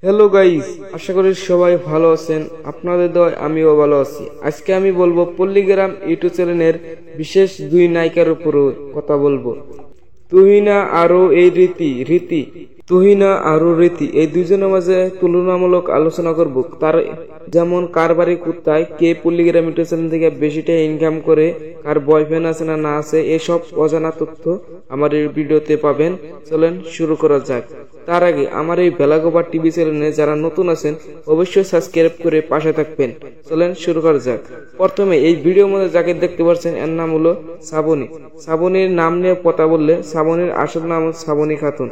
Hello guys, আশা করি সবাই ভালো আছেন। আপনাদের দয় আমিও ভালো আছি। আজকে আমি বলবো পল্লীগ্রাম ইউটিউব চ্যানেলের বিশেষ দুই নায়িকার উপর কথা বলবো। তুহিনা আরো এই রীতি তুহিনা আর রীতি এই দুজনের মাঝে তুলনামূলক আলোচনা করব। তার যেমন কার বাড়ি কোথায়, কে পল্লীগ্রাম ইউটিউব চ্যানেল থেকে বেশিটা ইনকাম করে, কার বয়ফ্রেন্ড আছে না আছে, এসব অজানা তথ্য আমার এই ভিডিওতে পাবেন। চলেন শুরু করা যাক। তার আগে আমার এই বেলাগোবা টিভি চ্যানেলে যারা নতুন আছেন অবশ্যই সাবস্ক্রাইব করে পাশে থাকবেন। চলেন শুরু করা যাক। প্রথমে এই ভিডিওর মধ্যে যাকে দেখতে পাচ্ছেন এর নাম হলো শ্রাবণী। শ্রাবণীর নাম নিয়ে কথা বললে শ্রাবণীর আসল নাম শ্রাবণী খাতুন।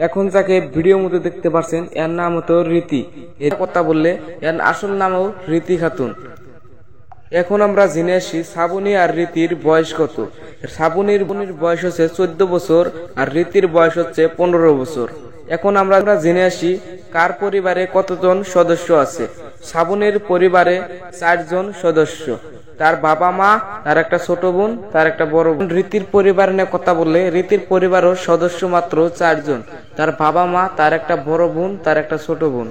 এখন যাকে ভিডিওর মধ্যে দেখতে পাচ্ছেন এর নাম হতো রীতি। এর কথা বললে এর আসল নামও রীতি খাতুন। এখন আমরা জেনে আসি শ্রাবণী আর রীতির বয়স কত। শ্রাবণীর বয়স হচ্ছে 14 বছর আর রীতির বয়স হচ্ছে 15 বছর। এখন আমরা জেনে আসি কার পরিবারে কতজন সদস্য আছে। শ্রাবণীর পরিবারে 4 জন সদস্য, তার বাবা মা, তার একটা ছোট বোন, তার একটা বড় বোন। রীতির পরিবার নিয়ে কথা বললে রীতির পরিবারও সদস্য মাত্র 4 জন, তার বাবা মা, তার একটা বড় বোন, তার একটা ছোট বোন।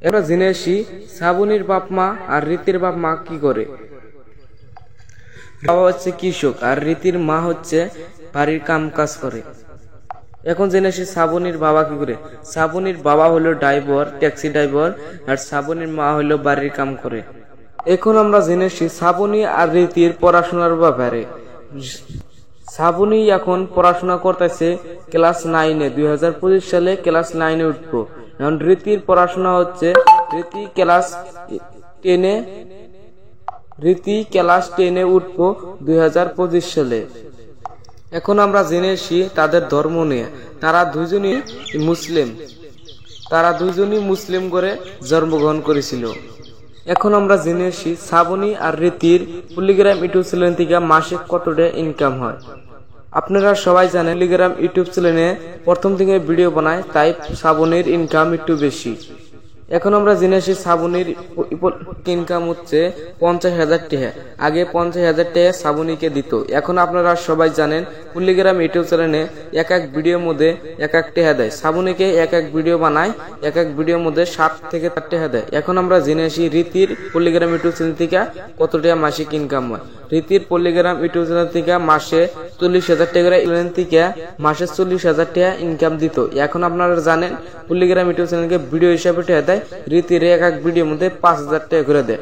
এবার জেনে আসি শ্রাবণীর বাপ মা আর রীতির বাপ মা কি করে। বাবা হচ্ছে কৃষক আর রীতির মা হচ্ছে বাড়ির কাম কাজ করে। এখন জেনে আসি শ্রাবণীর বাবা কি করে। শ্রাবণীর বাবা হলো ড্রাইভার, ট্যাক্সি ড্রাইভার, আর শ্রাবণীর মা হলো বাড়ির কাম করে। এখন আমরা জেনে আসি শ্রাবণী আর রীতির পড়াশোনার ব্যাপারে। শ্রাবণী এখন পড়াশোনা করতেছে ক্লাস 9-এ, 2025 সালে ক্লাস 9-এ উঠবো। এখন রীতির পড়াশোনা হচ্ছে রীতি ক্লাস 10-এ উঠবো 2025 সালে। এখন আমরা জেনে আসি তাদের ধর্ম নিয়ে। তারা দুইজনই মুসলিম করে জন্মগ্রহণ করেছিল। এখন আমরা জেনে আসি শ্রাবণী আর রীতির পল্লীগ্রাম ইউটিউব চ্যানেল থেকে মাসে কতটা ইনকাম হয়। আপনারা সবাই জানেন পল্লীগ্রাম ইউটিউব চ্যানেলে প্রথম থেকে ভিডিও বানায়, তাই শ্রাবণীর ইনকাম একটু বেশি। এখন আমরা জেনে আসি শ্রাবণীর ইনকাম হচ্ছে 50,000 টাকা। আগে 50,000 টাকা শ্রাবণীকে দিত। এখন আপনারা সবাই জানেন পল্লীগ্রাম ইউটিউব চ্যানেলে এক ভিডিওর মধ্যে এক টাকা দেয়। শ্রাবণীকে এক ভিডিও বানায়, এক ভিডিওর মধ্যে 7 থেকে 8 টাকা দেয়। এখন আমরা জেনে আসি রীতির পল্লীগ্রাম ইউটিউব চ্যানেল থেকে কত টাকা মাসিক ইনকাম হয়। রীতির পল্লীগ্রাম ইউটিউব চ্যানেল থেকে মাসে 40,000 টাকা থেকে মাসে 40,000 টাকা ইনকাম দিত। এখন আপনারা জানেন পল্লীগ্রাম ইউটিউব চ্যানেলকে ভিডিও হিসাবে টাকা দেয়। রীতির এক ভিডিওর মধ্যে 5,000 টাকা করে দেয়।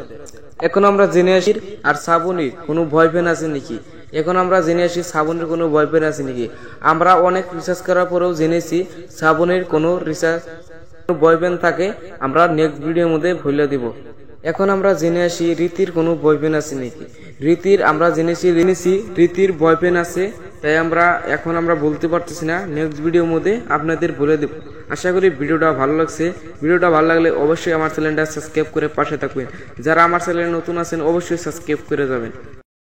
এখন আমরা জেনে আসি আর শ্রাবণীর কোনো বয়ফ্রেন্ড আছে নাকি। এখন আমরা জেনে আসি শ্রাবণীর কোনো বয়ফ্রেন্ড আছে নাকি। আমরা অনেক রিসার্চ করার পরেও জেনেছি শ্রাবণীর কোনো বয়ফ্রেন্ড থাকে, আমরা নেক্সট ভিডিওর মধ্যে বলে দিব। এখন আমরা জেনে আসি রীতির কোনো বয়ফ্রেন্ড আছে নাকি। আমরা জেনেছি রীতির বয়ফ্রেন্ড আছে, তাই এখন আমরা বলতে পারতেছি না, নেক্সট ভিডিওর মধ্যে আপনাদের বলে দেব। আশা করি ভিডিওটা ভালো লাগছে। ভিডিওটা ভালো লাগলে অবশ্যই আমার চ্যানেলটা সাবস্ক্রাইব করে পাশে থাকবেন। যারা আমার চ্যানেলে নতুন আছেন অবশ্যই সাবস্ক্রাইব করে যাবেন।